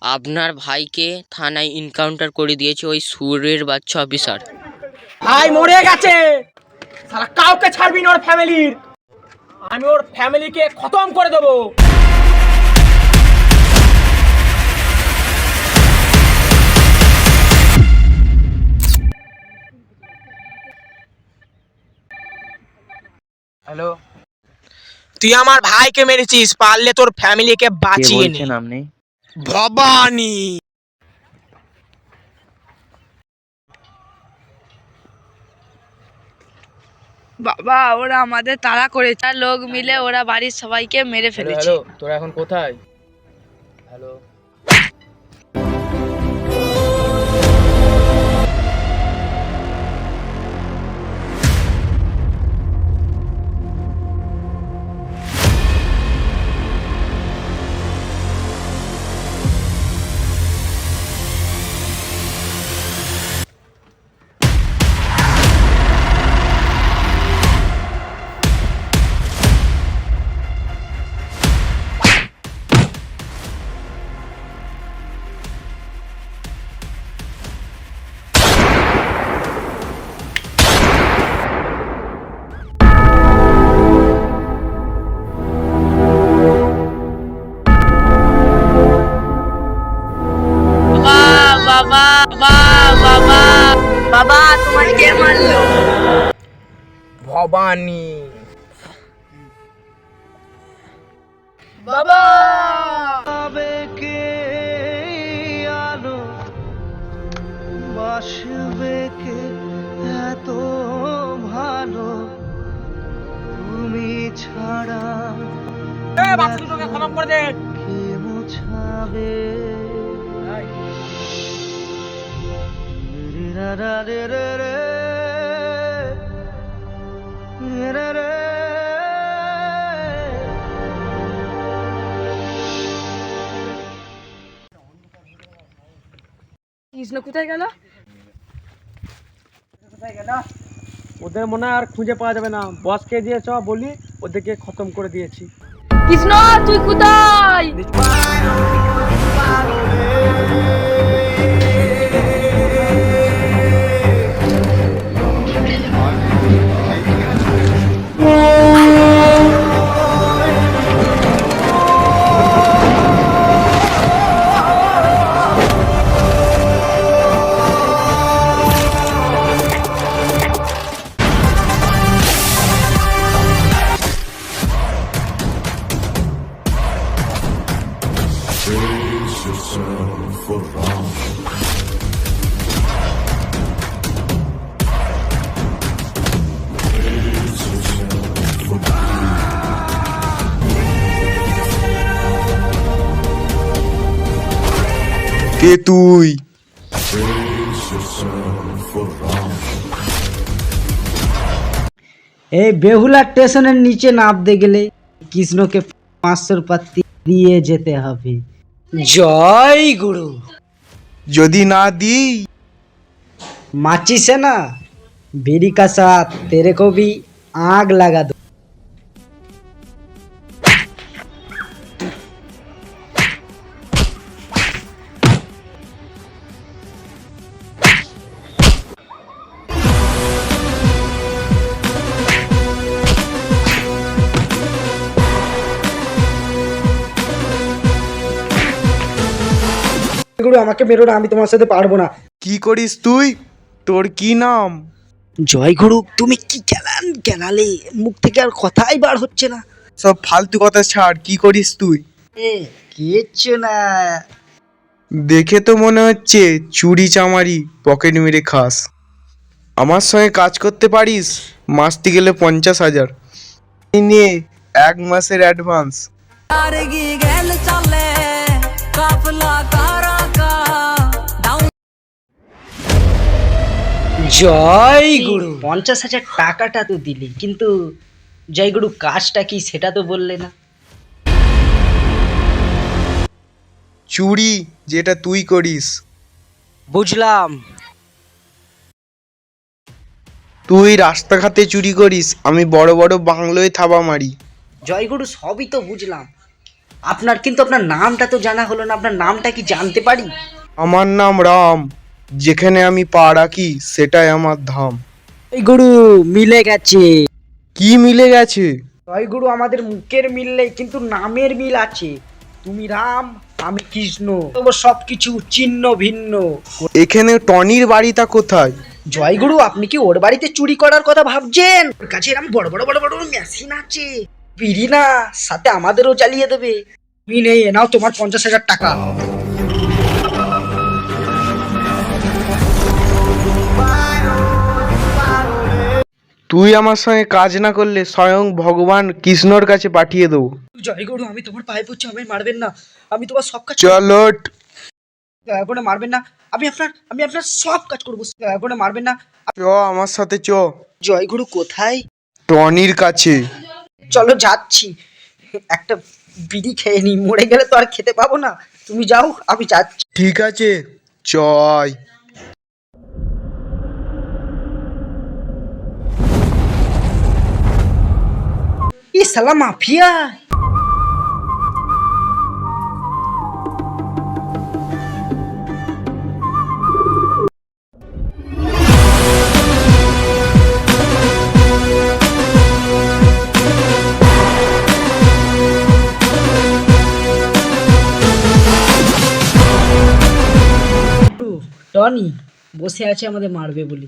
আপনার ভাইকে থানায় এনকাউন্টার করে দিয়েছে ওই সুরের বাচ্চা অফিসার। ভাই মরে গেছে, সারা কাউকে ছাড়বি না ওর ফ্যামিলির। আমি ওর ফ্যামিলিকে খতম করে দেবো। হ্যালো, তুই আমার ভাইকে মেরেছিস, পারলে তোর ফ্যামিলিকে বাঁচিয়ে নে। আপনি? ভবানী। বাবা ওরা আমাদের তাড়া করেছে, চার লোক মিলে ওরা বাড়ির সবাইকে মেরে ফেলেছে। হ্যালো, তোরা এখন কোথায়? হ্যালো, বাবা বাবা বাবা বাবা তোমার কে মারলো? ভবানী। বাবা কে আলো বাসবে কে এত ভালো তুমি ছাড়া বাচ্চা দুটোকে খতম করে দে। কে মুছাবে রে রে রে রে রে রে রে। কৃষ্ণ কোথায় গেল? ওদের মনে হয় আর খুঁজে পাওয়া যাবে না। বসকে দিয়ে চ বলি, ওদেরকে খতম করে দিয়েছি। কৃষ্ণ তুই কোথায়? কে তুই? এই বেহুলা স্টেশনের নিচে নামতে গেলে কৃষ্ণকে 500 পাত্তি দিয়ে যেতে হবে। জয় গুরু। যদি না দিই? माचिस है ना, बीड़ी का साथ तेरे को भी आग लगा दो। গুরু আমাকে মেরো না, আমি তোমার সাথে পারবো না। কি করিস তুই? তোর কি নাম? জয় গুরু, তুমি কি কেনালে, মুখ থেকে আর কথাই বার হচ্ছে না। সব ফালতু কথা ছাড়, কি করিস তুই? কিচ্ছু না। দেখে তো মনে হচ্ছে চুরি চামারি পকেট মেরে খাস। আমার সঙ্গে কাজ করতে পারিস, মাসতে গেলে 50,000 নিয়ে 1 মাসের অ্যাডভান্স। জয় গুরু, 50,000 টাকাটা তো দিলি, কিন্তু জয় গুরু কাজটা কি সেটা তো বললে না। চুরি যেটা তুই করিস। বুঝলাম। তুই রাস্তাঘাটে চুরি করিস, আমি বড় বড় বাংলোয় থাবা মারি। জয় গুরু সবই তো বুঝলাম, আপনার কিন্তু আপনার নামটা তো জানা হলো না, আপনার নামটা কি জানতে পারি? আমার নাম রাম, যেখানে আমি পা রাখি সেটাই আমার ধাম। এই গুরু মিলে গেছে। কি মিলে গেছে? জয় গুরু, আমাদের মুখের মিল নেই কিন্তু নামের মিল আছে। তুমি রাম, আমি কৃষ্ণ, তবু সবকিছু চিহ্ন ভিন্ন। এখানে টনির বাড়িটা কোথায়? জয় গুরু, আপনি কি ওর বাড়িতে চুরি করার কথা ভাবছেন? ওর কাছে এরকম বড় বড় বড় বড় মেশিন আছে, বিড়ি না সাথে আমাদেরও চালিয়ে দেবে। তুমি নেই, এ নাও তোমার 50,000 টাকা। তুই আমার সঙ্গে কাজ না করলে স্বয়ং ভগবান কৃষ্ণর কাছে পাঠিয়ে দেবো। জয় গুরু, আমি তোমার পায়ে পড়ছি, আমি মারবেন না। আমি তোমার সব কাজ চলো। দয়া করে মারবেন না। আমি আপনার সব কাজ করবো, দয়া করে মারবেন না। চ আমার সাথে চ। জয় গুরু কোথায়? টনির কাছে। চলো যাচ্ছি, একটা বিড়ি খেয়ে নি, মরে গেলে তো আর খেতে পাবো না। তুমি যাও, আমি যাচ্ছি। ঠিক আছে, চয়। ই শালা মাফিয়া। টনি বসে আছে আমাদের মারবে বলি।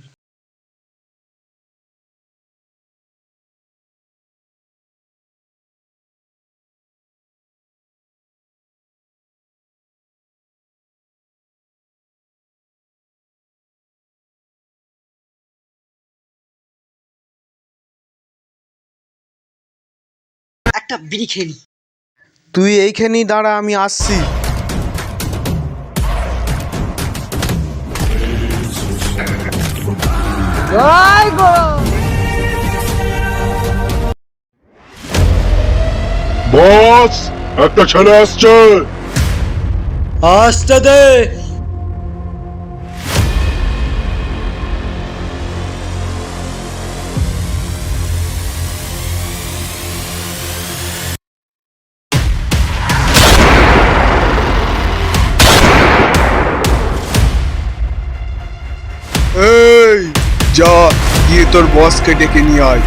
একটা বিড়ি খেয়ে নি। তুই এইখানেই দাঁড়া, আমি আসছি। বস, একটা ছেলে আসছে। আসতে দে। এই যা, গিয়ে তোর বসকে ডেকে নিয়ে আয়।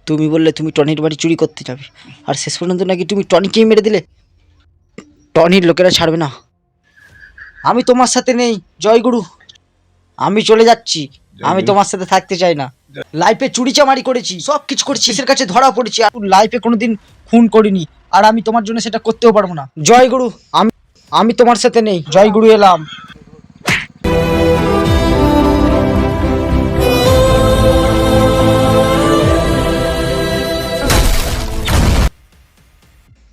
তুমি বললে তুমি টনির বাড়ি চুরি করতে যাবে, আর শেষ পর্যন্ত নাকি তুমি টনিকেই মেরে দিলে। টনির লোকেরা ছাড়বে না। আমি তোমার সাথে নেই জয় গুরু, আমি চলে যাচ্ছি। আমি তোমার সাথে থাকতে চাই না। লাইফে চুরি চামারি করেছি, সব কিছু করেছি, এর কাছে ধরা পড়েছি, আর লাইফে কোনোদিন খুন করিনি, আর আমি তোমার জন্য সেটা করতেও পারবো না। জয় গুরু, আমি তোমার সাথে নেই। জয় গুরু, এলাম।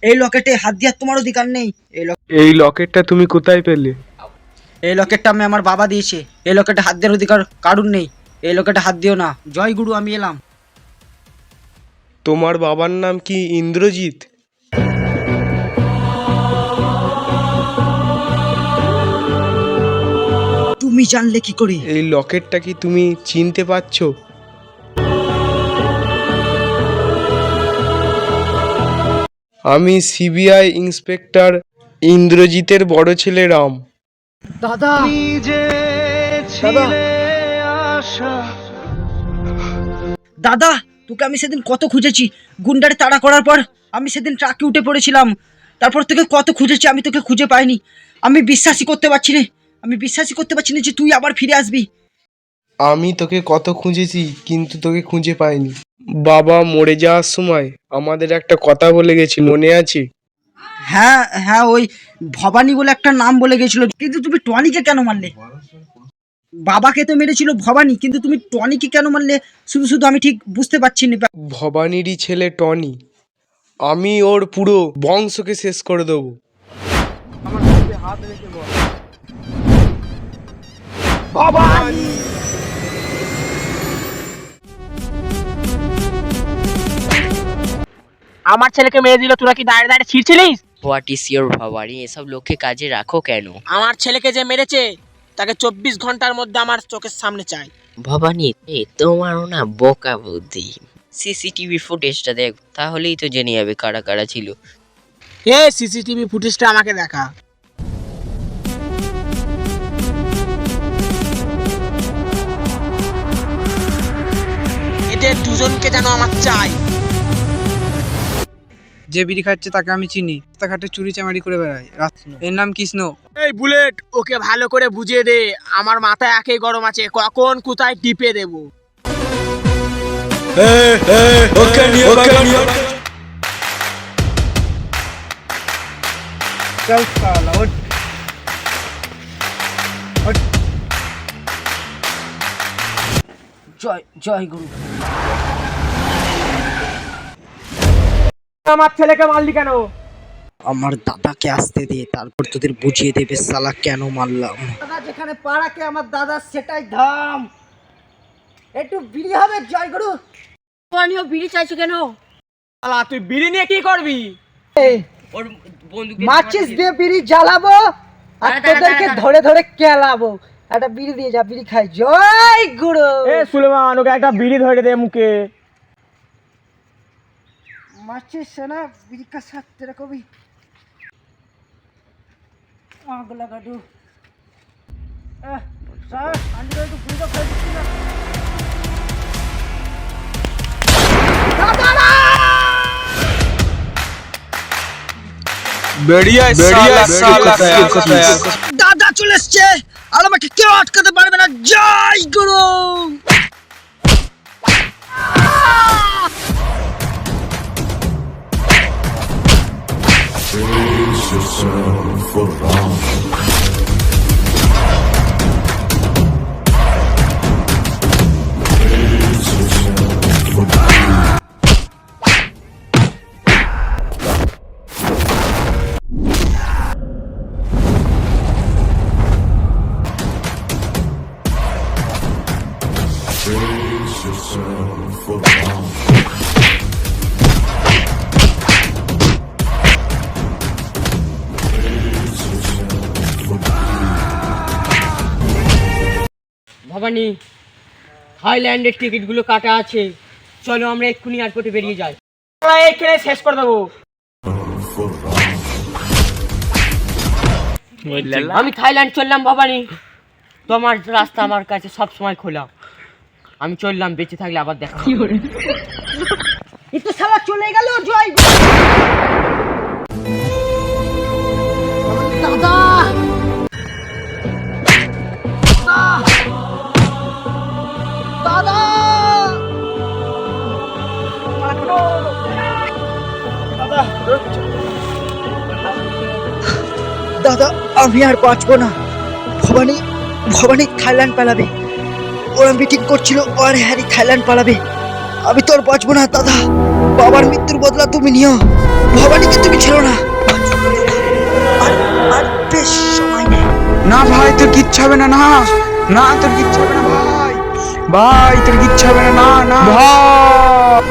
এই লকেটে হাত দিয়ে তোমার অধিকার নেই। এই লকেটটা তুমি কোথায় পেলে? এই লকেটটা আমি আমার বাবা দিয়েছে। এই লকেটে হাত দেওয়ার অধিকার কারুর নেই। এই লকেটে হাত দিও না। জয় গুরু, আমি এলাম। তোমার বাবার নাম কি ইন্দ্রজিৎ? তুমি জানলে কি করে? এই লকেটটা কি তুমি চিনতে পারছো? আমি সিবিআই ইন্সপেক্টর ইন্দ্রজিতের বড় ছেলে রাম। দাদা, নিজে ছিলে আশা। দাদা, তোকে আমি সেদিন কত খুঁজেছি। গুন্ডারে তাড়া করার পর আমি সেদিন ট্রাকে উঠে পড়েছিলাম। তারপর তোকে কত খুঁজেছি, আমি তোকে খুঁজে পাইনি। আমি বিশ্বাসই করতে পারছি না। যে তুই আবার ফিরে আসবি। আমি তোকে কত খুঁজেছি কিন্তু তোকে খুঁজে পাইনি। বাবা মরে যাওয়ার সময় আমাদের একটা কথা বলে গেছিল, মনে আছে? হ্যাঁ হ্যাঁ, ওই ভবানী বলে একটা নাম বলে গেছিল। কিন্তু তুমি টনিকে কেন মারলে? বাবাকে তো মেরেছিল ভবানী, কিন্তু তুমি টনিকে কেন মারলে? শুধু শুধু আমি ঠিক বুঝতে পারছি না। ভবানীরই ছেলে টনি। আমি ওর পুরো বংশকে শেষ করে দেবো। আমার ছেলেকে মেরে দিল, তোরা কি দাঁড়িয়ে দাঁড়িয়ে ছিঁড়ছিলিস? হোয়াট ইজ ইয়োর ভাবারি? এসব লোককে কাজে রাখো কেন? আমার ছেলেকে যে মেরেছে তাকে 24 ঘন্টার মধ্যে আমার চোখের সামনে চাই। ভবানী তোমারও না বোকা বুদ্ধি। সিসিটিভি ফুটেজটা দেখ, তাহলেই তো জেনে যাবে কারা কারা ছিল। সিসিটিভি ফুটেজটা আমাকে দেখা। এদের দুজনকে যেন আমার চাই। যে বিড়ি খাচ্ছে তাকে আমি চিনি, রাস্তাঘাটে চুরি চামারি করে বেড়ায়। এর নাম কৃষ্ণ। এই বুলেট, ওকে ভালো করে বুঝিয়ে দে, আমার মাথায় একেই গরম আছে, কখন কোথায় টিপে দেব। চল শালা, ওঠ। জয় জয় গুরু। আমার ছেলেকে মারলি কেন? আমার দাদাকে আসতে দিয়ে তারপর তোদের বুঝিয়ে দেবে শালা কেন মারলাম। দাদা যেখানে পাড়াকে আমার দাদা সেটাই ধাম। একটু বিড়ি হবে জয় গুরু। পানিও বিড়ি চাইছো কেন? শালা তুই বিড়ি নিয়ে কি করবি? ওর বন্ধু মাচিস দিয়ে বিড়ি জ্বালাবো আর তোদেরকে ধরে ধরে কেলাবো। একটা বিড়ি দিয়ে যা, বিড়ি খাই। জয় গুরু। সুলেমান, ওকে একটা বিড়ি ধরে দে মুখে। माचिस से ना बिजली का साथ तेरा को भी आग लगा दूं। सर अंदर तो पूरा कर दिया। বেরিয়া সালা দাদা চলে এসেছে আর আমাকে কেউ আটকাতে পারবে না। জয় গুরু। ভবানী, থাইল্যান্ডের টিকিটগুলো কাটা আছে, চলো আমরা এক্ষুনি এয়ারপোর্টে বেরিয়ে যাই। আমরা এখানে শেষ করে দেবো। আমি থাইল্যান্ড চললাম ভবানী, তোমার রাস্তা আমার কাছে সব সময় খোলা। আমি চললাম, বেঁচে থাকলে আবার দেখা হবে। একটু সালা চলে গেল। জয় গুরু। দাদা দাদা দাদা আমি আর বাঁচবো না। ভবানী ভবানী থাইল্যান্ড পালাবে। ওরা মিটিং করছিল, আর হ্যারি থাইল্যান্ড পালাবে। আমি তো আর বাঁচবো না দাদা। বাবার মৃত্যুর বদলা তুমি নিও। ভবানীকে তুমি ছিল না। আর বেশ সময় নেই। না ভাই, তোর কিচ্ছু হবে না। না না, তোর কিচ্ছু হবে না ভাই। ভাই তোর কিচ্ছু হবে না। না না ভাই।